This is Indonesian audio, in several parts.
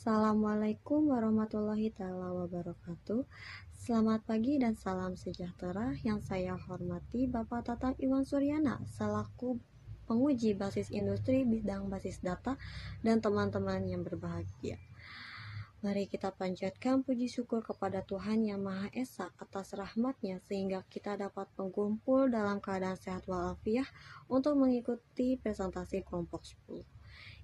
Assalamualaikum warahmatullahi taala wabarakatuh. Selamat pagi dan salam sejahtera. Yang saya hormati Bapak Tatang Iwan Suryana selaku penguji basis industri bidang basis data dan teman-teman yang berbahagia. Mari kita panjatkan puji syukur kepada Tuhan Yang Maha Esa atas rahmat-Nya sehingga kita dapat berkumpul dalam keadaan sehat walafiat untuk mengikuti presentasi kelompok 10.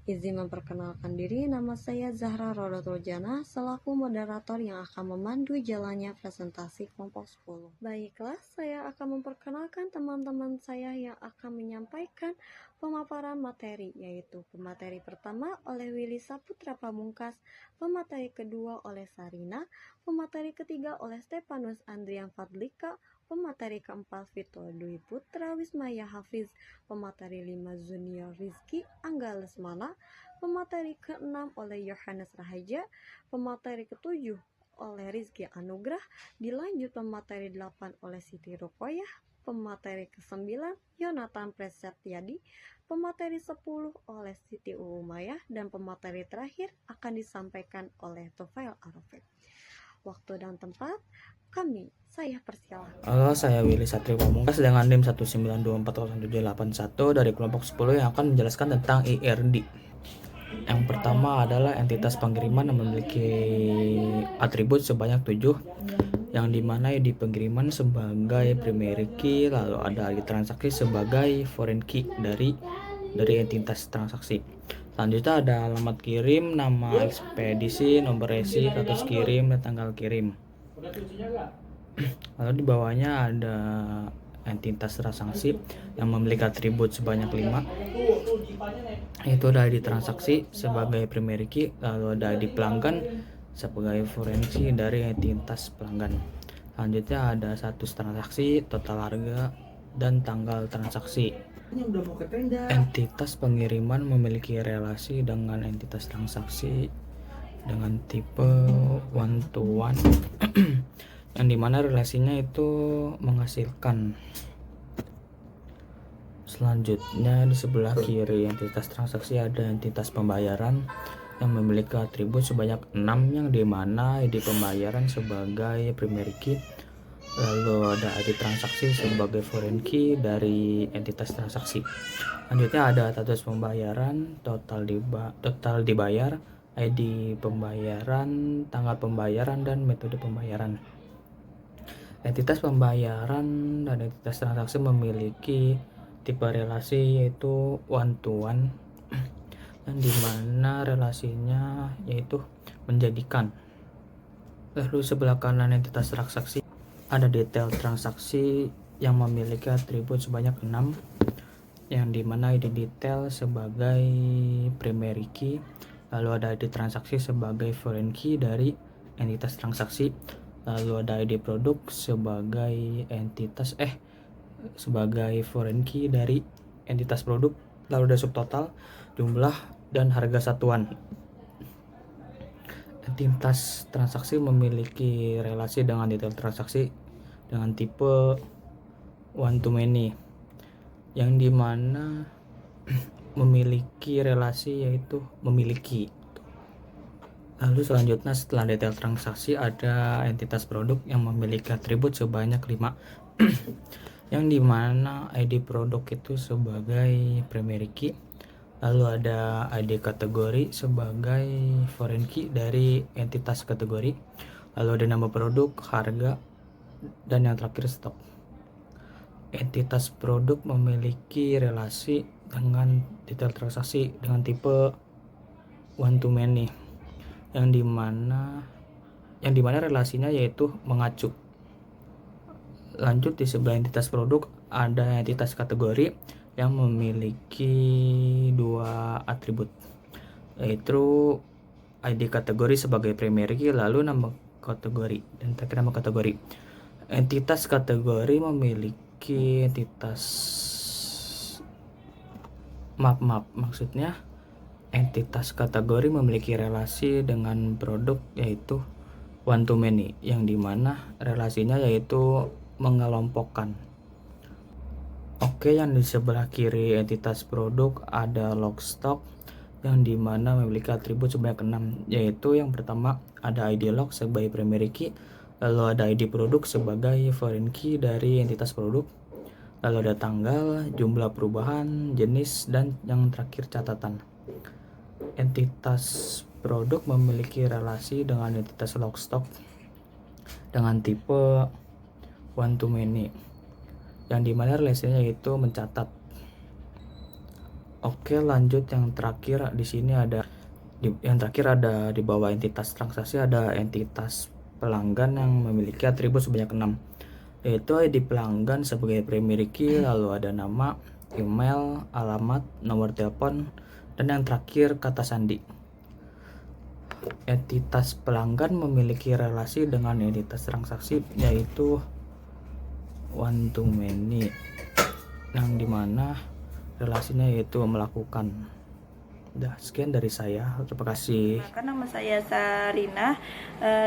Izin memperkenalkan diri, nama saya Zahra Rodatul Jannah selaku moderator yang akan memandu jalannya presentasi kelompok 10. Baiklah, saya akan memperkenalkan teman-teman saya yang akan menyampaikan pemaparan materi, yaitu pemateri pertama oleh Willy Saputra Pamungkas, pemateri kedua oleh Sarina, pemateri ketiga oleh Stefanus Andrian Fadlika, pemateri keempat Vito Dwi Putra Wismaya Hafiz, pemateri 5 Junior Rizky Angga Lesmana, pemateri ke-6 oleh Yohanes Rahaja, pemateri ke-7 oleh Rizky Anugrah, dilanjut pemateri 8 oleh Siti Rukoyah, pemateri ke-9 Yonatan Presetyadi, pemateri 10 oleh Siti Umayah, dan pemateri terakhir akan disampaikan oleh Tufail Arafat. Waktu dan tempat saya persilahkan. Halo, saya Willy Satrio Pamungkas dengan NIM 192401781 dari kelompok 10 yang akan menjelaskan tentang IRD. Yang pertama adalah entitas pengiriman yang memiliki atribut sebanyak 7, yang dimana ID pengiriman sebagai primary key, lalu ada ID transaksi sebagai foreign key dari entitas transaksi. Selanjutnya ada alamat kirim, nama ekspedisi, nomor resi, status kirim, dan tanggal kirim. Lalu di bawahnya ada entitas transaksi yang memiliki atribut sebanyak 5, yaitu ada ID transaksi sebagai primary key, lalu ada ID pelanggan sebagai foreign key dari entitas pelanggan. Selanjutnya ada status transaksi, total harga, dan tanggal transaksi. Entitas pengiriman memiliki relasi dengan entitas transaksi dengan tipe one to one yang dimana relasinya itu menghasilkan. Selanjutnya di sebelah kiri entitas transaksi ada entitas pembayaran yang memiliki atribut sebanyak 6, yang dimana ID pembayaran sebagai primary key, lalu ada ID transaksi sebagai foreign key dari entitas transaksi. Selanjutnya ada status pembayaran, total dibayar, ID pembayaran, tanggal pembayaran, dan metode pembayaran. Entitas pembayaran dan entitas transaksi memiliki tipe relasi yaitu one to one, yang dimana relasinya yaitu menjadikan. Lalu sebelah kanan entitas transaksi ada detail transaksi yang memiliki atribut sebanyak 6, yang dimana ID detail sebagai primary key, lalu ada ID transaksi sebagai foreign key dari entitas transaksi, lalu ada ID produk sebagai sebagai foreign key dari entitas produk, lalu ada subtotal, jumlah, dan harga satuan. Entitas transaksi memiliki relasi dengan detail transaksi dengan tipe one to many, yang dimana memiliki relasi yaitu memiliki. Lalu selanjutnya setelah detail transaksi ada entitas produk yang memiliki atribut sebanyak 5 yang dimana ID produk itu sebagai primary key, lalu ada ID kategori sebagai foreign key dari entitas kategori, lalu ada nama produk, harga, dan yang terakhir stok. Entitas produk memiliki relasi dengan detail transaksi dengan tipe one to many, yang dimana relasinya yaitu mengacu. Lanjut di sebelah entitas produk ada entitas kategori yang memiliki 2 atribut, yaitu ID kategori sebagai primary key, lalu nama kategori, dan terakhir nama kategori. Entitas kategori memiliki maksudnya entitas kategori memiliki relasi dengan produk yaitu one to many, yang dimana relasinya yaitu mengelompokkan. Oke, yang di sebelah kiri entitas produk ada log stock, yang dimana memiliki atribut sebanyak 6, yaitu yang pertama ada ID log sebagai primary key, lalu ada ID produk sebagai foreign key dari entitas produk, lalu ada tanggal, jumlah perubahan, jenis, dan yang terakhir catatan. Entitas produk memiliki relasi dengan entitas log stock dengan tipe one to many, yang dimana relasinya yaitu mencatat. Oke, lanjut yang terakhir di sini ada di bawah entitas transaksi ada entitas pelanggan yang memiliki atribut sebanyak 6, yaitu ID pelanggan sebagai primary key, lalu ada nama, email, alamat, nomor telepon, dan yang terakhir kata sandi. Entitas pelanggan memiliki relasi dengan entitas transaksi yaitu one to many, yang dimana relasinya yaitu melakukan. Sekian dari saya. Terima kasih. Nama saya Sarina.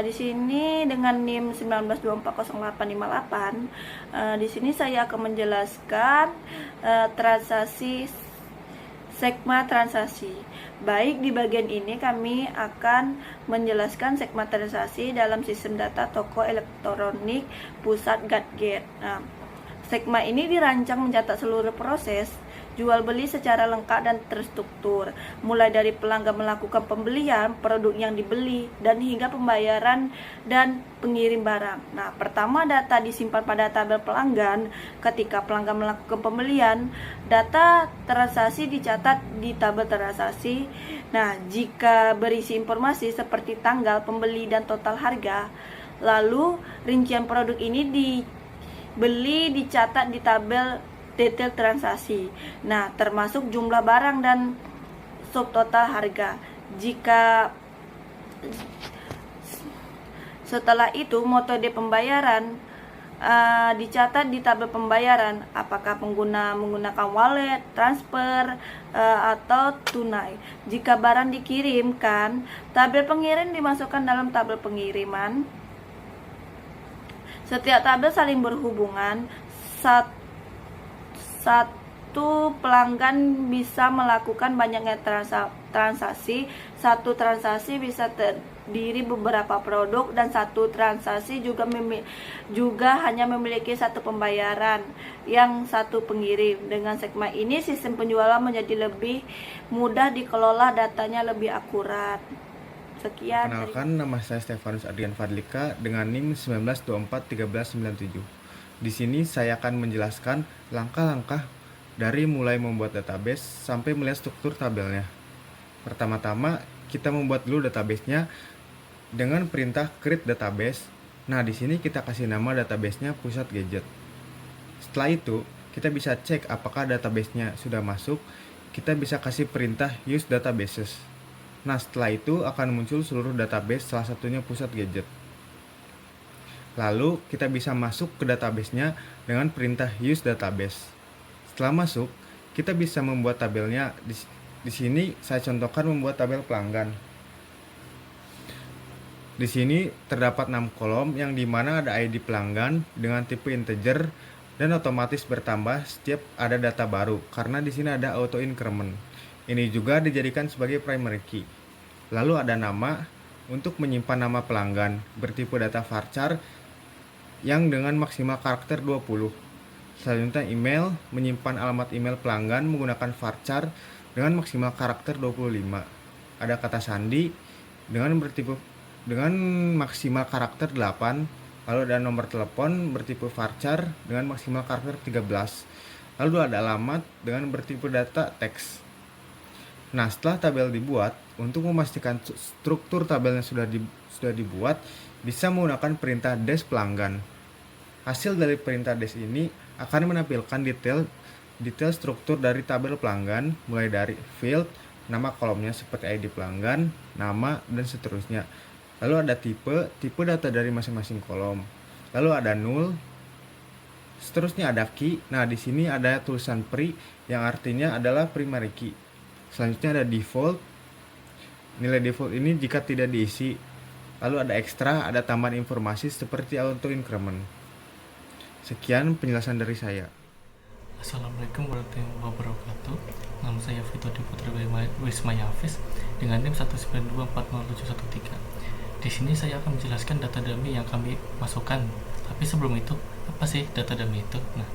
Di sini dengan NIM 19240858. Di sini saya akan menjelaskan transaksi segma transaksi. Baik, di bagian ini kami akan menjelaskan segma transaksi dalam sistem data toko elektronik pusat Gatgate. Segma ini dirancang mencatat seluruh proses jual beli secara lengkap dan terstruktur, mulai dari pelanggan melakukan pembelian produk yang dibeli dan hingga pembayaran dan pengirim barang. Pertama, data disimpan pada tabel pelanggan. Ketika pelanggan melakukan pembelian, data transaksi dicatat di tabel transaksi. Jika berisi informasi seperti tanggal pembeli dan total harga, lalu rincian produk ini dibeli dicatat di tabel detail transaksi. Termasuk jumlah barang dan subtotal harga. Setelah itu metode pembayaran dicatat di tabel pembayaran, apakah pengguna menggunakan wallet, transfer, atau tunai. Jika barang dikirimkan, tabel pengirim dimasukkan dalam tabel pengiriman. Setiap tabel saling berhubungan. Satu pelanggan bisa melakukan banyaknya transaksi. Satu transaksi bisa terdiri beberapa produk, dan satu transaksi juga hanya memiliki satu pembayaran yang satu pengirim. Dengan segma ini sistem penjualan menjadi lebih mudah dikelola, datanya lebih akurat. Sekian. Kenalkan, nama saya Stefanus Adrian Fadlika dengan NIM 19241397. Di sini saya akan menjelaskan langkah-langkah dari mulai membuat database sampai melihat struktur tabelnya. Pertama-tama kita membuat dulu databasenya dengan perintah create database. Di sini kita kasih nama databasenya pusat gadget. Setelah itu kita bisa cek apakah databasenya sudah masuk. Kita bisa kasih perintah use databases. Setelah itu akan muncul seluruh database, salah satunya pusat gadget. Lalu kita bisa masuk ke databasenya dengan perintah use database. Setelah masuk, kita bisa membuat tabelnya. Di sini saya contohkan membuat tabel pelanggan. Di sini terdapat 6 kolom yang dimana ada ID pelanggan dengan tipe integer dan otomatis bertambah setiap ada data baru karena di sini ada auto increment. Ini juga dijadikan sebagai primary key. Lalu ada nama untuk menyimpan nama pelanggan bertipe data varchar yang dengan maksimal karakter 20. Selanjutnya email, menyimpan alamat email pelanggan menggunakan varchar dengan maksimal karakter 25. Ada kata sandi dengan maksimal karakter 8. Lalu ada nomor telepon bertipe varchar dengan maksimal karakter 13. Lalu ada alamat dengan bertipe data teks. Setelah tabel dibuat, untuk memastikan struktur tabelnya sudah dibuat, bisa menggunakan perintah dash pelanggan. Hasil dari perintah dash ini akan menampilkan detail struktur dari tabel pelanggan, mulai dari field, nama kolomnya seperti ID pelanggan, nama, dan seterusnya. Lalu ada tipe data dari masing-masing kolom. Lalu ada null, seterusnya ada key. Di sini ada tulisan pre yang artinya adalah primary key. Selanjutnya ada default. Nilai default ini jika tidak diisi. Lalu ada extra, ada tambahan informasi seperti auto increment. Sekian penjelasan dari saya. Assalamualaikum warahmatullahi wabarakatuh. Nama saya Vito Diputri Wismayafis dengan NIM 192407113. Di sini saya akan menjelaskan data dummy yang kami masukkan. Tapi sebelum itu, apa sih data dummy itu? Nah,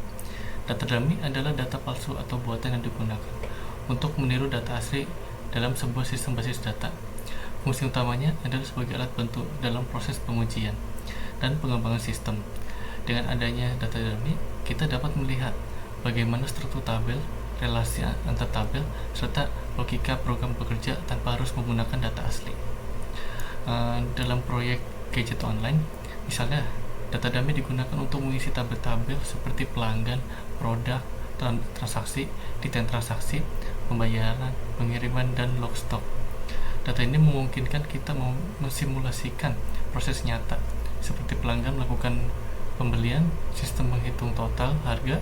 data dummy adalah data palsu atau buatan yang digunakan untuk meniru data asli dalam sebuah sistem basis data. Fungsi utamanya adalah sebagai alat bantu dalam proses pengujian dan pengembangan sistem. Dengan adanya data dummy, kita dapat melihat bagaimana struktur tabel, relasi antar tabel, serta logika program bekerja tanpa harus menggunakan data asli. Dalam proyek gadget online, misalnya data dummy digunakan untuk mengisi tabel-tabel seperti pelanggan, produk, transaksi, detail transaksi, pembayaran, pengiriman, dan log stok. Data ini memungkinkan kita mensimulasikan proses nyata seperti pelanggan melakukan pembelian, sistem menghitung total harga,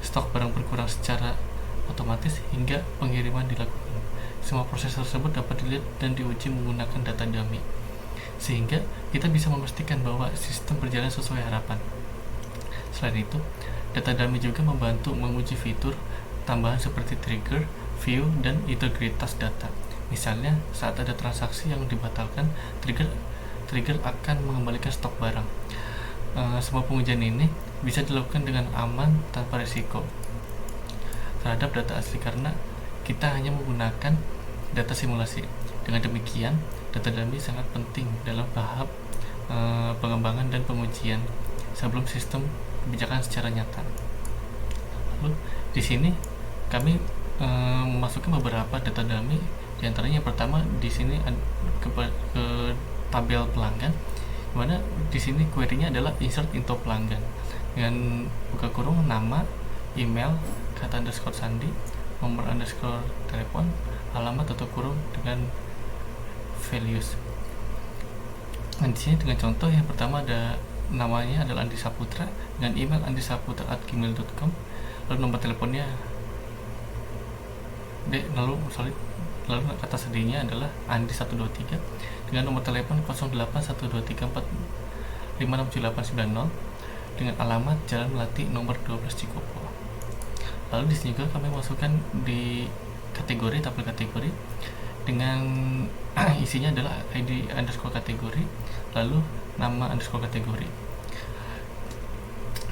stok barang berkurang secara otomatis, hingga pengiriman dilakukan. Semua proses tersebut dapat dilihat dan diuji menggunakan data dummy, sehingga kita bisa memastikan bahwa sistem berjalan sesuai harapan. Selain itu, data dummy juga membantu menguji fitur tambahan seperti trigger, view, dan integritas data. Misalnya, saat ada transaksi yang dibatalkan, trigger akan mengembalikan stok barang. Semua pengujian ini bisa dilakukan dengan aman tanpa risiko terhadap data asli karena kita hanya menggunakan data simulasi. Dengan demikian, data dummy sangat penting dalam tahap pengembangan dan pengujian sebelum sistem kebijakan secara nyata. Lalu di sini kami memasukkan beberapa data dummy. Di antaranya yang pertama di sini ke tabel pelanggan, dimana di sini query-nya adalah insert into pelanggan dengan buka kurung nama, email, kata underscore sandi, nomor underscore telepon, alamat tutup kurung dengan values. Dan di sini dengan contoh yang pertama ada namanya adalah Andi Saputra dengan email andisaputra@gmail.com, lalu nomor teleponnya lalu kata sedinya adalah Andi123 dengan nomor telepon 081234567890 dengan alamat Jalan Melati nomor 12 Cikopo. Lalu di sini juga kami masukkan di kategori, tabel kategori dengan isinya adalah ID underscore kategori, lalu nama underscore kategori.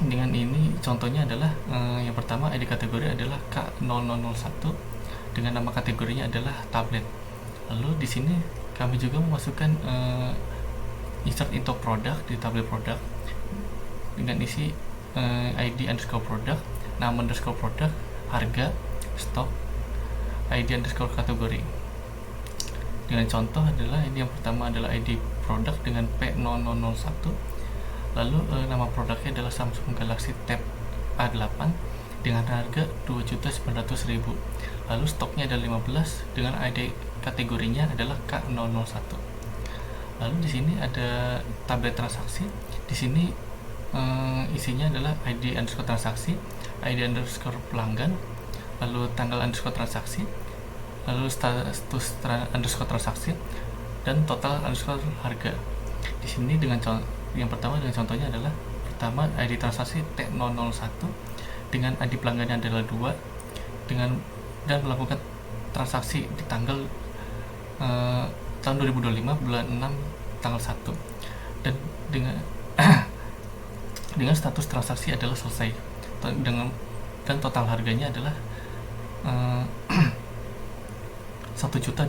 Dengan ini contohnya adalah yang pertama ID kategori adalah K0001 dengan nama kategorinya adalah tablet. Lalu di sini kami juga memasukkan insert into product di tabel produk dengan isi ID underscore product, nama underscore produk, harga, stok, ID underscore kategori. Dengan contoh adalah ini yang pertama adalah ID produk dengan P0001, lalu nama produknya adalah Samsung Galaxy Tab A8 dengan harga 2.900.000. Lalu stoknya ada 15 dengan ID kategorinya adalah K001. Lalu di sini ada tablet transaksi. Di sini isinya adalah ID underscore transaksi, ID underscore pelanggan, lalu tanggal underscore transaksi, lalu status underscore transaksi, dan total underscore harga. Di sini dengan yang pertama dengan contohnya adalah pertama ID transaksi T001 dengan ID pelanggannya adalah 2 dan melakukan transaksi di tanggal tahun 2025 bulan 6 tanggal 1 dan dengan dengan status transaksi adalah selesai dan total harganya adalah 1.250.000.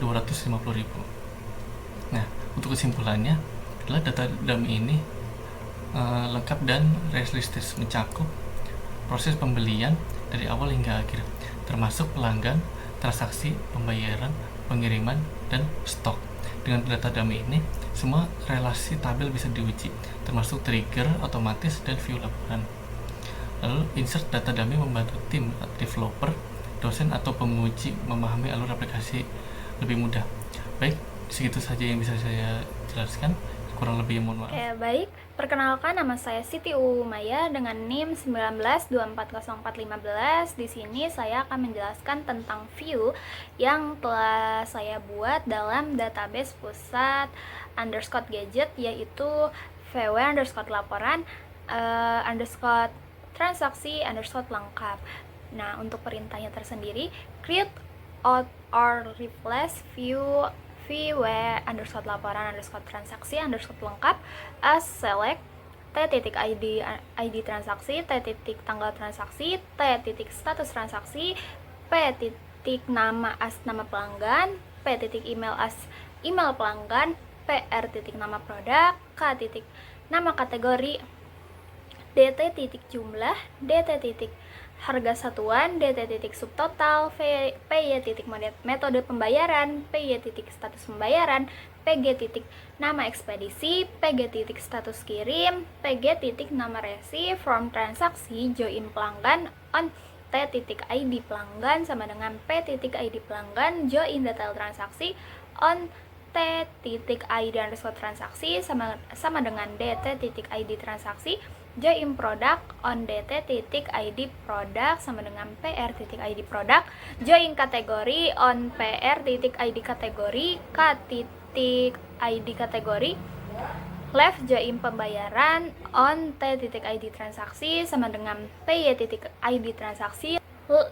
Nah, untuk kesimpulannya adalah data dummy ini lengkap dan realistis, mencakup proses pembelian dari awal hingga akhir, termasuk pelanggan, transaksi, pembayaran, pengiriman, dan stok. Dengan data dummy ini, semua relasi tabel bisa diuji, termasuk trigger otomatis dan view laporan. Lalu, insert data dummy membantu tim developer, dosen, atau penguji memahami alur aplikasi lebih mudah. Baik, segitu saja yang bisa saya jelaskan. Kurang lebih mohon maaf. Baik, perkenalkan nama saya Siti Umaya dengan NIM 19240415. Di sini saya akan menjelaskan tentang view yang telah saya buat dalam database pusat underscore gadget, yaitu vw underscore laporan underscore transaksi underscore lengkap. Nah, untuk perintahnya tersendiri, create out or replace view vw laporan transaksi lengkap as select t.id transaksi, t.tanggal transaksi, t.status transaksi, p.nama as nama pelanggan, p.email as email pelanggan, pr.nama produk, k.nama kategori, dt.jumlah, dt. harga satuan, dt. subtotal, py. metode pembayaran, py. status pembayaran, pg. nama ekspedisi, pg. status kirim, pg. nama resi, from transaksi, join pelanggan, on t.id pelanggan sama dengan p.id pelanggan, join detail transaksi, on t.id_transaksi sama dengan dt.id transaksi, join product on dt.id product sama dengan pr.id product, join kategori on pr.id kategori, k.id kategori, left join pembayaran on t.id transaksi sama dengan py.id transaksi,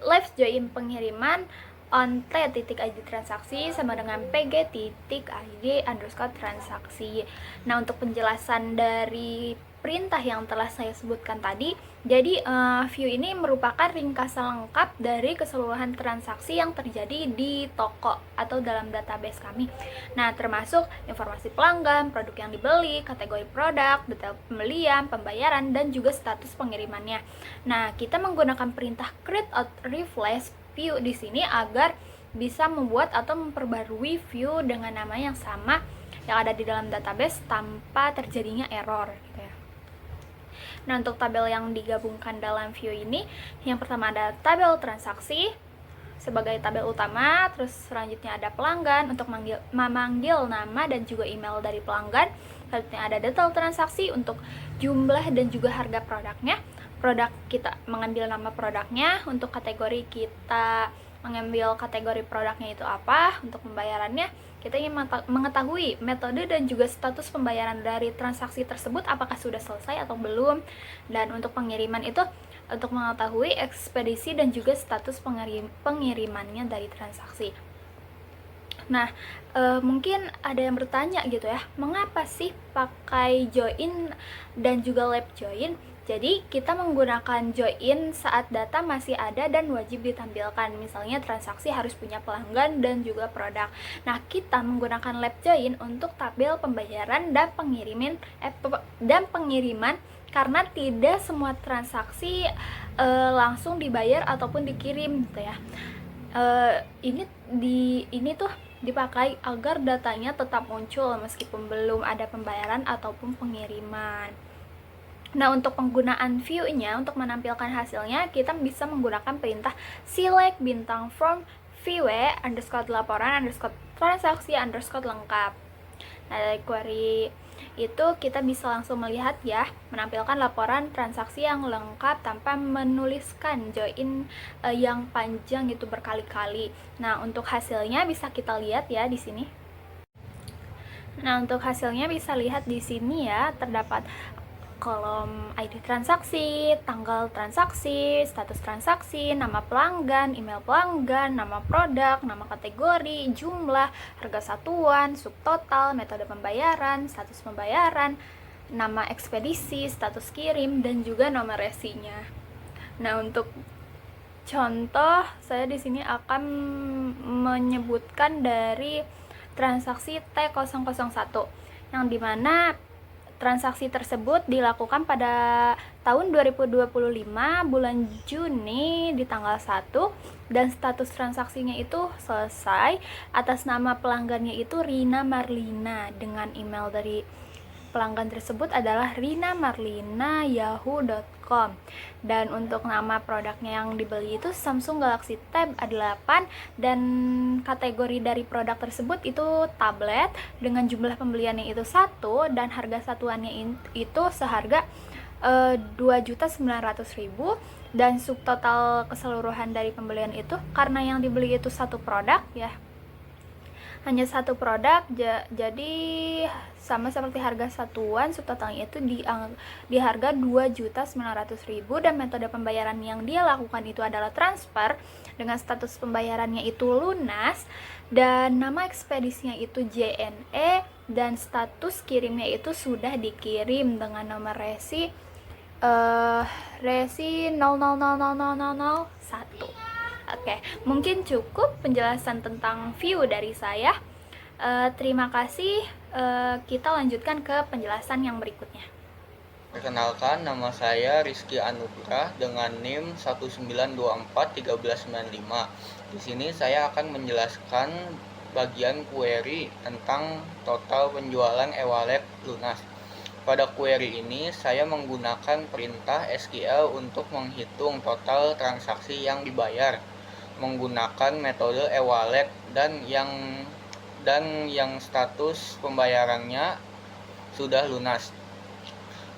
left join pengiriman on t.id transaksi sama dengan pg.id_transaksi. Nah, untuk penjelasan dari perintah yang telah saya sebutkan tadi, jadi view ini merupakan ringkasan lengkap dari keseluruhan transaksi yang terjadi di toko atau dalam database kami. Nah, termasuk informasi pelanggan, produk yang dibeli, kategori produk, detail pembelian, pembayaran, dan juga status pengirimannya. Nah, kita menggunakan perintah create out replace view di sini agar bisa membuat atau memperbarui view dengan nama yang sama yang ada di dalam database tanpa terjadinya error gitu ya. Nah, untuk tabel yang digabungkan dalam view ini, yang pertama ada tabel transaksi sebagai tabel utama, terus selanjutnya ada pelanggan untuk memanggil nama dan juga email dari pelanggan. Selanjutnya ada detail transaksi untuk jumlah dan juga harga produknya. Produk kita mengambil nama produknya, untuk kategori kita mengambil kategori produknya itu apa, untuk pembayarannya kita ingin mengetahui metode dan juga status pembayaran dari transaksi tersebut apakah sudah selesai atau belum, dan untuk pengiriman itu untuk mengetahui ekspedisi dan juga status pengirimannya dari transaksi. Nah, mungkin ada yang bertanya gitu ya, mengapa sih pakai join dan juga lab join? Jadi kita menggunakan join saat data masih ada dan wajib ditampilkan. Misalnya transaksi harus punya pelanggan dan juga produk. Nah, kita menggunakan lab join untuk tabel pembayaran dan pengiriman karena tidak semua transaksi langsung dibayar ataupun dikirim gitu ya. Ini tuh dipakai agar datanya tetap muncul meskipun belum ada pembayaran ataupun pengiriman. Nah, untuk penggunaan view-nya, untuk menampilkan hasilnya, kita bisa menggunakan perintah select bintang from view _laporan _transaksi _lengkap. Nah, dari query itu kita bisa langsung melihat ya, menampilkan laporan transaksi yang lengkap tanpa menuliskan join yang panjang itu berkali-kali. Nah, untuk hasilnya bisa kita lihat ya di sini. Nah, untuk hasilnya bisa lihat di sini ya, terdapat kolom ID transaksi, tanggal transaksi, status transaksi, nama pelanggan, email pelanggan, nama produk, nama kategori, jumlah, harga satuan, subtotal, metode pembayaran, status pembayaran, nama ekspedisi, status kirim, dan juga nomor resinya. Nah, untuk contoh, saya di sini akan menyebutkan dari transaksi T001 yang dimana transaksi tersebut dilakukan pada tahun 2025 bulan Juni di tanggal 1 dan status transaksinya itu selesai. Atas nama pelanggannya itu Rina Marlina dengan email dari pelanggan tersebut adalah rinamarlina@yahoo.com, dan untuk nama produknya yang dibeli itu Samsung Galaxy Tab A8 dan kategori dari produk tersebut itu tablet dengan jumlah pembeliannya itu 1 dan harga satuannya itu seharga 2.900.000 dan subtotal keseluruhan dari pembelian itu karena yang dibeli itu satu produk ya, hanya satu produk, jadi sama seperti harga satuan subtotalnya itu di harga 2.900.000, dan metode pembayaran yang dia lakukan itu adalah transfer dengan status pembayarannya itu lunas, dan nama ekspedisinya itu JNE, dan status kirimnya itu sudah dikirim dengan nomor resi 000001. Oke, mungkin cukup penjelasan tentang view dari saya. Terima kasih. Kita lanjutkan ke penjelasan yang berikutnya. Perkenalkan, nama saya Rizky Anugrah dengan NIM 19241395. Di sini saya akan menjelaskan bagian query tentang total penjualan e-wallet lunas. Pada query ini, saya menggunakan perintah SQL untuk menghitung total transaksi yang dibayar menggunakan metode e-wallet dan yang status pembayarannya sudah lunas.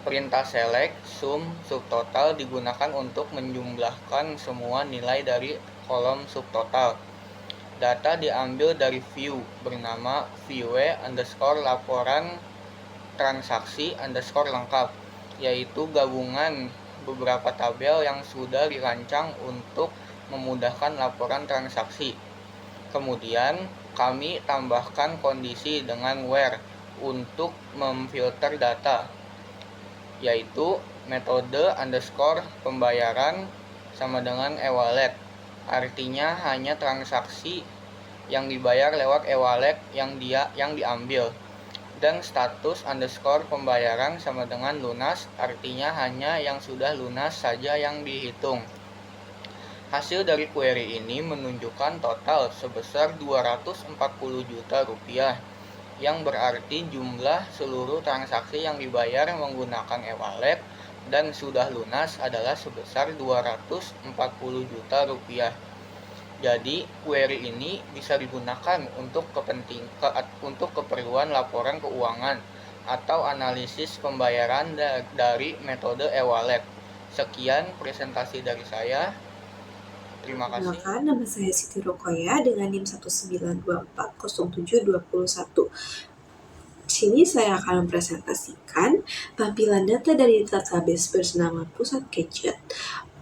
Perintah select, sum, subtotal digunakan untuk menjumlahkan semua nilai dari kolom subtotal. Data diambil dari view bernama view_laporan transaksi underscore lengkap, yaitu gabungan beberapa tabel yang sudah dirancang untuk memudahkan laporan transaksi. Kemudian kami tambahkan kondisi dengan where untuk memfilter data, yaitu metode underscore pembayaran sama dengan e-wallet, artinya hanya transaksi yang dibayar lewat e-wallet yang diambil, dan status underscore pembayaran sama dengan lunas, artinya hanya yang sudah lunas saja yang dihitung. Hasil dari query ini menunjukkan total sebesar 240 juta rupiah, yang berarti jumlah seluruh transaksi yang dibayar menggunakan e-wallet dan sudah lunas adalah sebesar 240 juta rupiah. Jadi, query ini bisa digunakan untuk keperluan laporan keuangan atau analisis pembayaran dari metode e-wallet. Sekian presentasi dari saya. Terima kasih. Perkenalkan, nama saya Siti Rokoya dengan NIM 192407221. Di sini saya akan mempresentasikan tampilan data dari database bernama Pusat Gadget.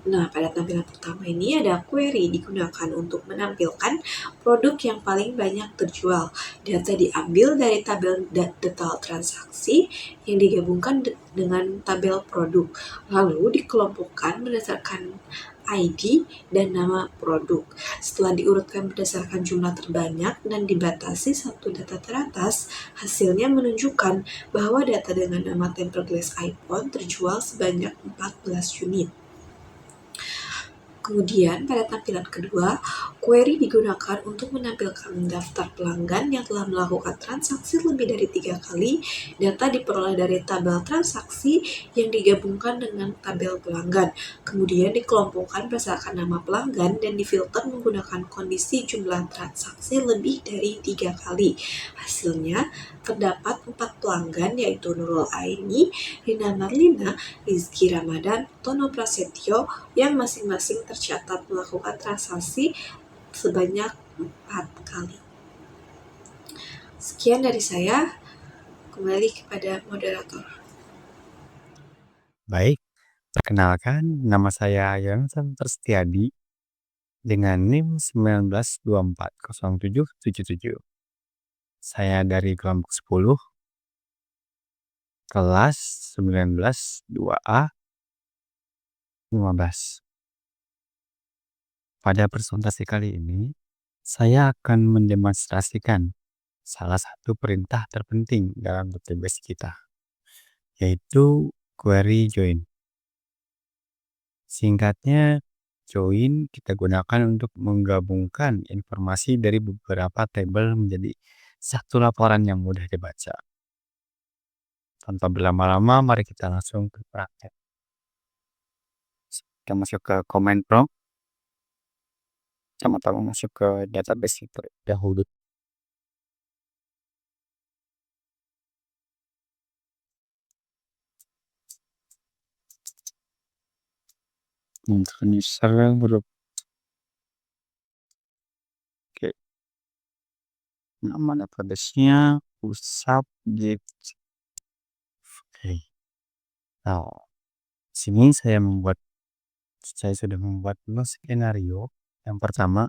Nah, pada tampilan pertama ini ada query digunakan untuk menampilkan produk yang paling banyak terjual. Data diambil dari tabel detail transaksi yang digabungkan dengan tabel produk, lalu dikelompokkan berdasarkan ID dan nama produk. Setelah diurutkan berdasarkan jumlah terbanyak dan dibatasi satu data teratas, hasilnya menunjukkan bahwa data dengan nama tempered glass iPhone terjual sebanyak 14 unit. Kemudian, pada tampilan kedua, query digunakan untuk menampilkan daftar pelanggan yang telah melakukan transaksi lebih dari 3 kali. Data diperoleh dari tabel transaksi yang digabungkan dengan tabel pelanggan. Kemudian dikelompokkan berdasarkan nama pelanggan dan difilter menggunakan kondisi jumlah transaksi lebih dari 3 kali. Hasilnya, terdapat 4 pelanggan yaitu Nurul Aini, Rina Marlina, Rizky Ramadan, Tono Prasetyo yang masing-masing tercatat melakukan transaksi sebanyak 4 kali. Sekian dari saya, kembali kepada moderator. Baik, perkenalkan nama saya Yonatan Terstiadi dengan NIM 192407777. Saya dari kelompok 10, kelas 19 2A 15. Pada presentasi kali ini, saya akan mendemonstrasikan salah satu perintah terpenting dalam database kita, yaitu query join. Singkatnya, join kita gunakan untuk menggabungkan informasi dari beberapa tabel menjadi satu laporan yang mudah dibaca. Tanpa berlama-lama, mari kita langsung ke praktek. Kita masuk ke command prompt. Sama-sama masuk ke database itu dahulu. User huruf. Oke. Nama database-nya pusat gadget. Oke. Nah, sini saya sudah membuat 2 skenario. Yang pertama,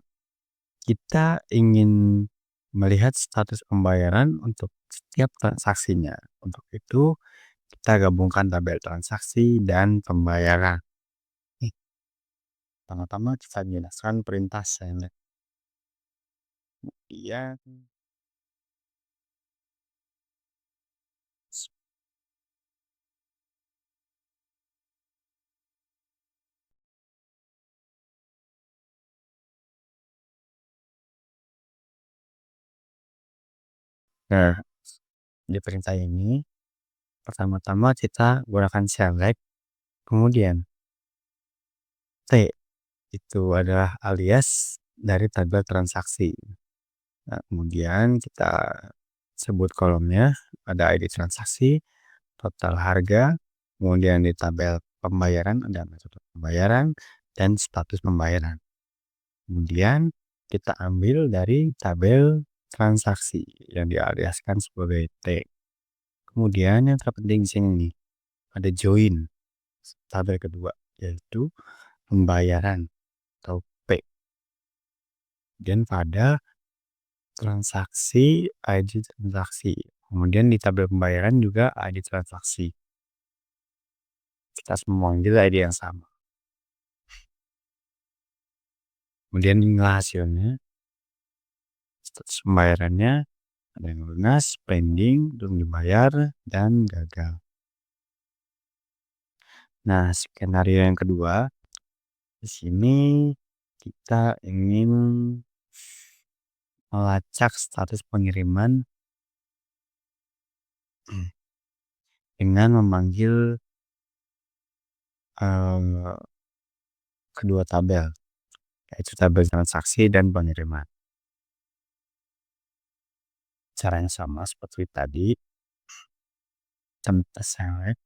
kita ingin melihat status pembayaran untuk setiap transaksinya. Untuk itu, kita gabungkan tabel transaksi dan pembayaran. Nih, pertama-tama kita jelaskan perintah select. Kemudian nah, di perintah ini pertama-tama kita gunakan select, kemudian T itu adalah alias dari tabel transaksi. Nah, kemudian kita sebut kolomnya, ada ID transaksi, total harga, kemudian di tabel pembayaran ada metode pembayaran dan status pembayaran. Kemudian kita ambil dari tabel transaksi yang dialiaskan sebagai T. Kemudian yang terpenting di sini nih, ada join tabel kedua, yaitu pembayaran atau P. Dan pada transaksi, ID transaksi. Kemudian di tabel pembayaran juga ID transaksi. Kita semua memanggil ID yang sama. Kemudian inilah hasilnya. Status pembayarannya ada yang lunas, pending, belum dibayar, dan gagal. Nah, skenario yang kedua, di sini kita ingin melacak status pengiriman dengan memanggil kedua tabel, yaitu tabel transaksi dan pengiriman. Caranya sama seperti tadi. Kita select.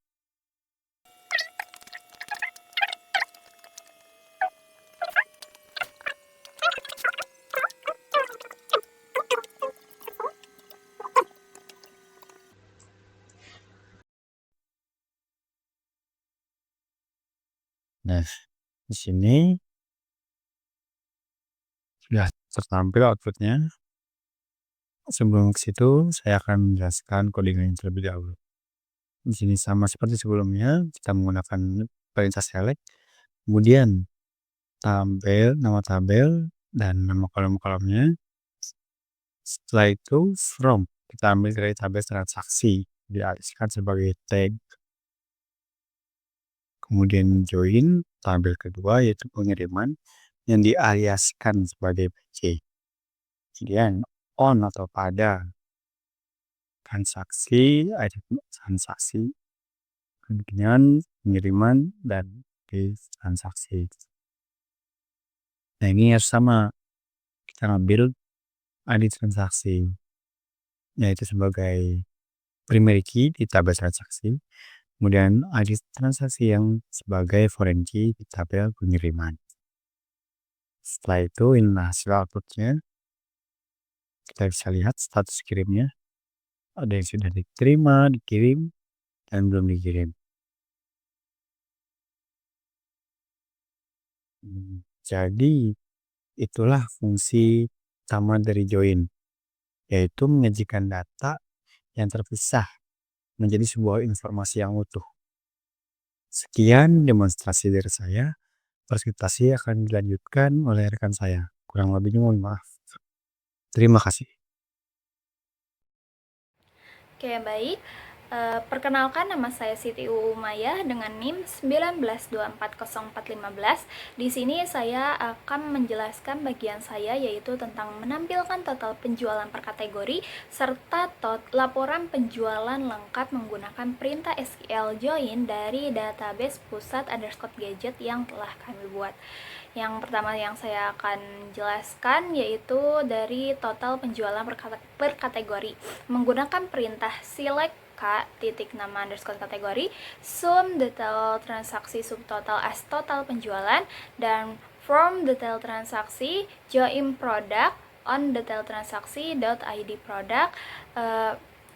Nah, di sini sudah tertampil outputnya. Sebelum ke situ, saya akan menjelaskan codingannya terlebih dahulu. Di sini sama seperti sebelumnya, kita menggunakan perintah select, kemudian nama tabel dan nama kolom-kolomnya. Setelah itu from, kita ambil dari tabel transaksi, dialihkan sebagai tag. Kemudian join tabel kedua yaitu pengiriman yang dialiaskan sebagai PC. Kemudian on atau pada transaksi, ID transaksi, kemudian pengiriman dan transaksi. Nah, ini harus sama. Kita ambil ID transaksi yaitu sebagai primary key di tabel transaksi, kemudian ID transaksi yang sebagai foreign key di tabel pengiriman. Setelah itu inilah hasil outputnya. Kita bisa lihat status kirimnya. Ada yang sudah diterima, dikirim, dan belum dikirim. Jadi itulah fungsi utama dari join, yaitu menyajikan data yang terpisah menjadi sebuah informasi yang utuh. Sekian demonstrasi dari saya. Presentasi akan dilanjutkan oleh rekan saya. Kurang lebihnya mohon maaf. Terima kasih. Oke, baik. Perkenalkan, nama saya Siti Umayah dengan NIM 19240415. Di sini saya akan menjelaskan bagian saya, yaitu tentang menampilkan total penjualan per kategori serta laporan penjualan lengkap menggunakan perintah SQL join dari database pusat_gadget yang telah kami buat. Yang pertama yang saya akan jelaskan yaitu dari total penjualan per kategori menggunakan perintah select titik nama underscore kategori, sum detail transaksi subtotal as total penjualan, dan from detail transaksi join product on detail transaksi.id product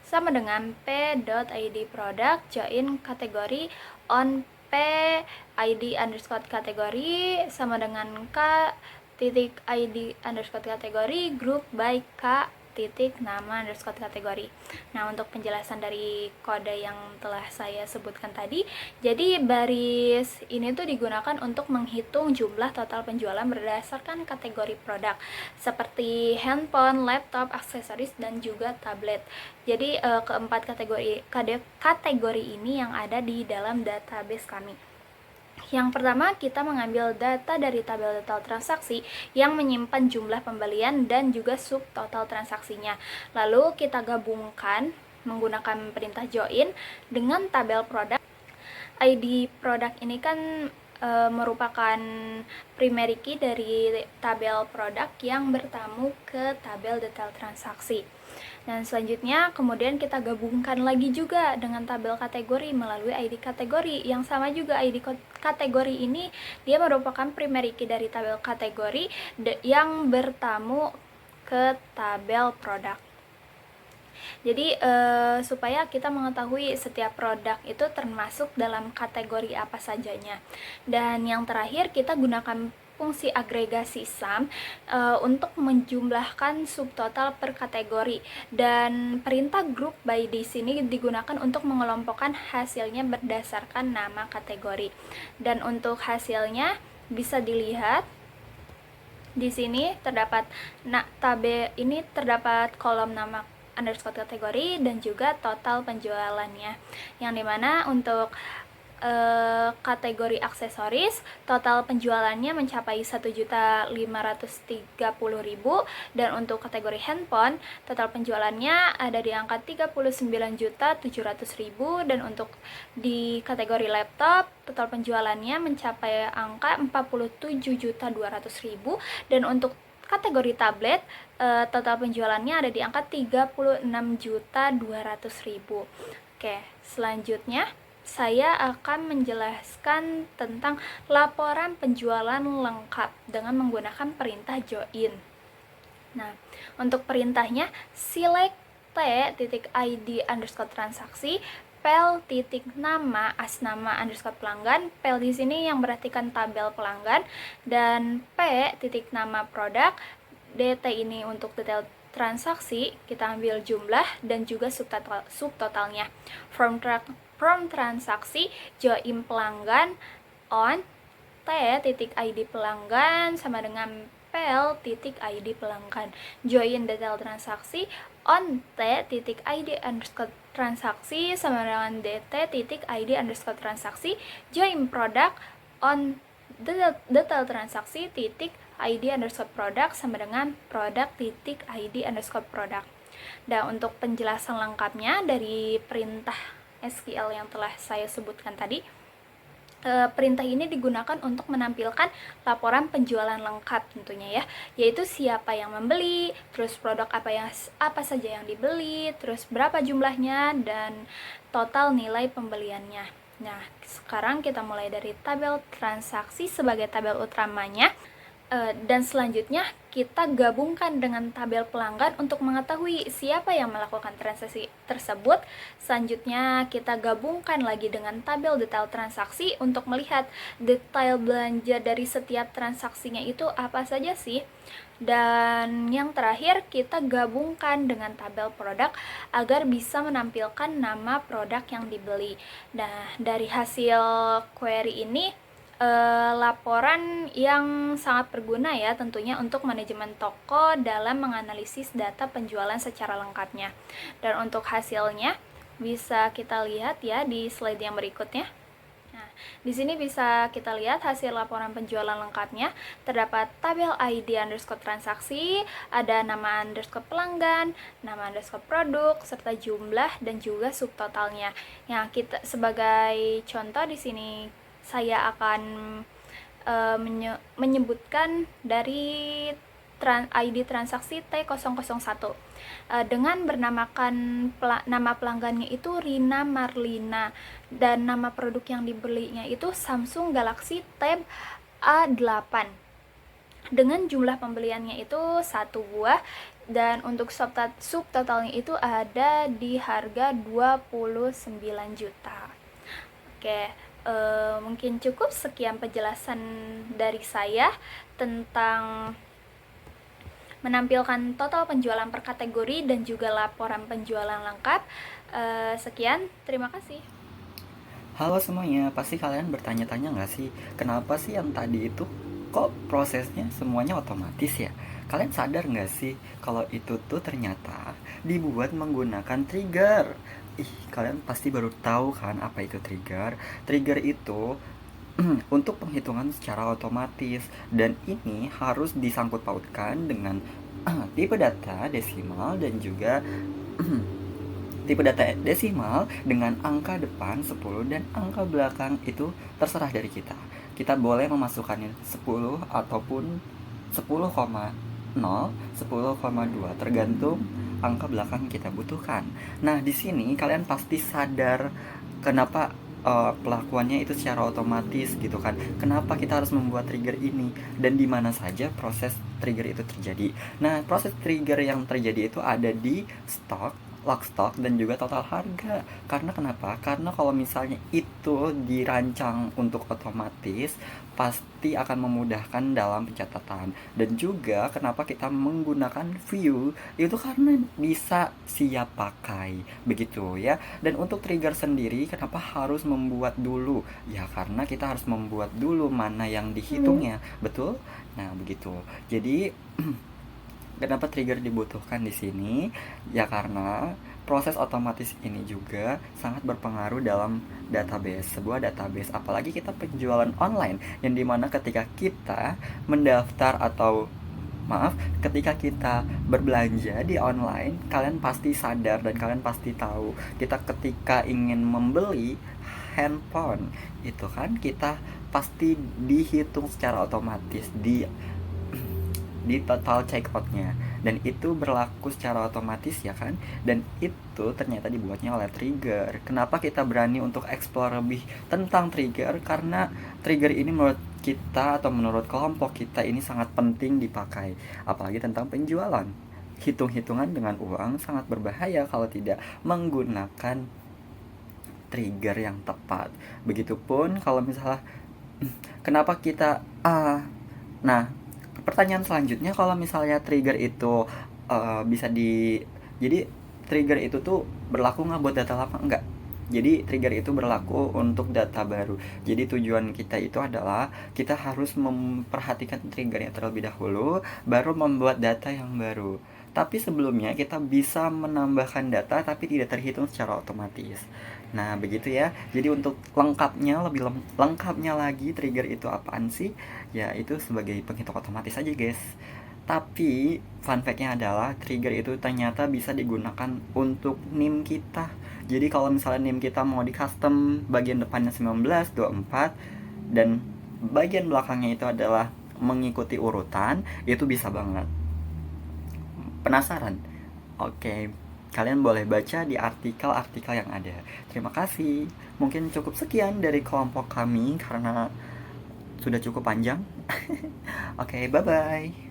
sama dengan p.id product join kategori on p.id underscore kategori sama dengan k.id underscore kategori group by k titik nama underscore kategori. Nah, untuk penjelasan dari kode yang telah saya sebutkan tadi, jadi baris ini tuh digunakan untuk menghitung jumlah total penjualan berdasarkan kategori produk seperti handphone, laptop, aksesoris, dan juga tablet. Jadi keempat kategori ini yang ada di dalam database kami. Yang pertama, kita mengambil data dari tabel detail transaksi yang menyimpan jumlah pembelian dan juga subtotal transaksinya. Lalu kita gabungkan menggunakan perintah join dengan tabel produk. ID produk ini kan merupakan primary key dari tabel produk yang bertamu ke tabel detail transaksi. Dan selanjutnya kemudian kita gabungkan lagi juga dengan tabel kategori melalui ID kategori yang sama juga. ID kategori ini dia merupakan primary key dari tabel kategori yang bertamu ke tabel produk. Jadi supaya kita mengetahui setiap produk itu termasuk dalam kategori apa sajanya. Dan yang terakhir, kita gunakan fungsi agregasi sum untuk menjumlahkan subtotal per kategori, dan perintah group by di sini digunakan untuk mengelompokkan hasilnya berdasarkan nama kategori. Dan untuk hasilnya bisa dilihat di sini terdapat tabel ini terdapat kolom nama underscore kategori dan juga total penjualannya, yang dimana untuk kategori aksesoris total penjualannya mencapai 1.530.000, dan untuk kategori handphone total penjualannya ada di angka 39.700.000, dan untuk di kategori laptop total penjualannya mencapai angka 47.200.000, dan untuk kategori tablet total penjualannya ada di angka 36.200.000. Oke, selanjutnya saya akan menjelaskan tentang laporan penjualan lengkap dengan menggunakan perintah join. Nah, untuk perintahnya select t.id underscore transaksi pel titik nama asnama underscore pelanggan. Pel di sini yang berartikan tabel pelanggan, dan p titik nama produk. DT ini untuk detail transaksi, kita ambil jumlah dan juga subtotalnya. From transaksi join pelanggan on t.id pelanggan sama dengan pel.id pelanggan. Join detail transaksi on t.id underscore transaksi sama dengan dt.id underscore transaksi. Join produk on detail transaksi titik id underscore produk sama dengan produk titik id underscore produk. Dan untuk penjelasan lengkapnya dari perintah SQL yang telah saya sebutkan tadi, perintah ini digunakan untuk menampilkan laporan penjualan lengkap tentunya ya, yaitu siapa yang membeli, terus produk apa saja yang dibeli, terus berapa jumlahnya, dan total nilai pembeliannya. Nah, sekarang kita mulai dari tabel transaksi sebagai tabel utamanya. Dan selanjutnya kita gabungkan dengan tabel pelanggan untuk mengetahui siapa yang melakukan transaksi tersebut. Selanjutnya kita gabungkan lagi dengan tabel detail transaksi untuk melihat detail belanja dari setiap transaksinya itu apa saja sih. Dan yang terakhir kita gabungkan dengan tabel produk agar bisa menampilkan nama produk yang dibeli. Nah, dari hasil query ini laporan yang sangat berguna ya tentunya untuk manajemen toko dalam menganalisis data penjualan secara lengkapnya. Dan untuk hasilnya bisa kita lihat ya di slide yang berikutnya. Nah, di sini bisa kita lihat hasil laporan penjualan lengkapnya. Terdapat tabel ID underscore transaksi, ada nama underscore pelanggan, nama underscore produk, serta jumlah dan juga subtotalnya. Yang kita sebagai contoh di sini saya akan menyebutkan dari ID transaksi T001 dengan bernamakan nama pelanggannya itu Rina Marlina, dan nama produk yang dibelinya itu Samsung Galaxy Tab A8. dengan jumlah pembeliannya itu 1 buah, dan untuk subtotalnya itu ada di harga 29 juta. Oke, mungkin cukup sekian penjelasan dari saya tentang menampilkan total penjualan per kategori dan juga laporan penjualan lengkap. Sekian, terima kasih. Halo semuanya, pasti kalian bertanya-tanya nggak sih, kenapa sih yang tadi itu kok prosesnya semuanya otomatis ya? Kalian sadar nggak sih kalau itu tuh ternyata dibuat menggunakan trigger? Kalian pasti baru tahu kan apa itu trigger? Trigger itu untuk penghitungan secara otomatis, dan ini harus disangkut pautkan dengan tipe data desimal dan juga tipe data desimal dengan angka depan 10 dan angka belakang itu terserah dari kita. Kita boleh memasukkannya 10 ataupun 10,0, 10,2 tergantung angka belakang kita butuhkan. Nah, di sini kalian pasti sadar kenapa pelakuannya itu secara otomatis gitu kan. Kenapa kita harus membuat trigger ini dan di mana saja proses trigger itu terjadi. Nah, proses trigger yang terjadi itu ada di stok, lock stock, dan juga total harga. Karena kenapa? Karena kalau misalnya itu dirancang untuk otomatis, pasti akan memudahkan dalam pencatatan. Dan juga kenapa kita menggunakan view, itu karena bisa siap pakai, begitu ya. Dan untuk trigger sendiri, kenapa harus membuat dulu? Ya karena kita harus membuat dulu mana yang dihitungnya, betul? Nah, begitu. Jadi kenapa trigger dibutuhkan di sini? Ya karena proses otomatis ini juga sangat berpengaruh dalam database, sebuah database. Apalagi kita penjualan online, yang dimana ketika kita mendaftar atau ketika kita berbelanja di online, kalian pasti sadar dan kalian pasti tahu, kita ketika ingin membeli handphone itu kan kita pasti dihitung secara otomatis di total checkoutnya, dan itu berlaku secara otomatis ya kan. Dan itu ternyata dibuatnya oleh trigger. Kenapa kita berani untuk explore lebih tentang trigger? Karena trigger ini menurut kita atau menurut kelompok kita ini sangat penting dipakai, apalagi tentang penjualan. Hitung-hitungan dengan uang sangat berbahaya kalau tidak menggunakan trigger yang tepat. Begitupun kalau misalnya kenapa kita nah, pertanyaan selanjutnya, kalau misalnya trigger itu jadi trigger itu tuh berlaku nggak buat data lama? Enggak. Jadi trigger itu berlaku untuk data baru. Jadi tujuan kita itu adalah kita harus memperhatikan triggernya terlebih dahulu, baru membuat data yang baru. Tapi sebelumnya kita bisa menambahkan data tapi tidak terhitung secara otomatis. Nah, begitu ya. Jadi untuk lengkapnya, lebih lengkapnya lagi trigger itu apaan sih? Ya, itu sebagai penghitung otomatis aja, guys. Tapi fun fact-nya adalah trigger itu ternyata bisa digunakan untuk NIM kita. Jadi kalau misalnya NIM kita mau di custom bagian depannya 19, 24 dan bagian belakangnya itu adalah mengikuti urutan, itu bisa banget. Penasaran? Oke, kalian boleh baca di artikel-artikel yang ada. Terima kasih. Mungkin cukup sekian dari kelompok kami karena sudah cukup panjang. Oke, bye-bye.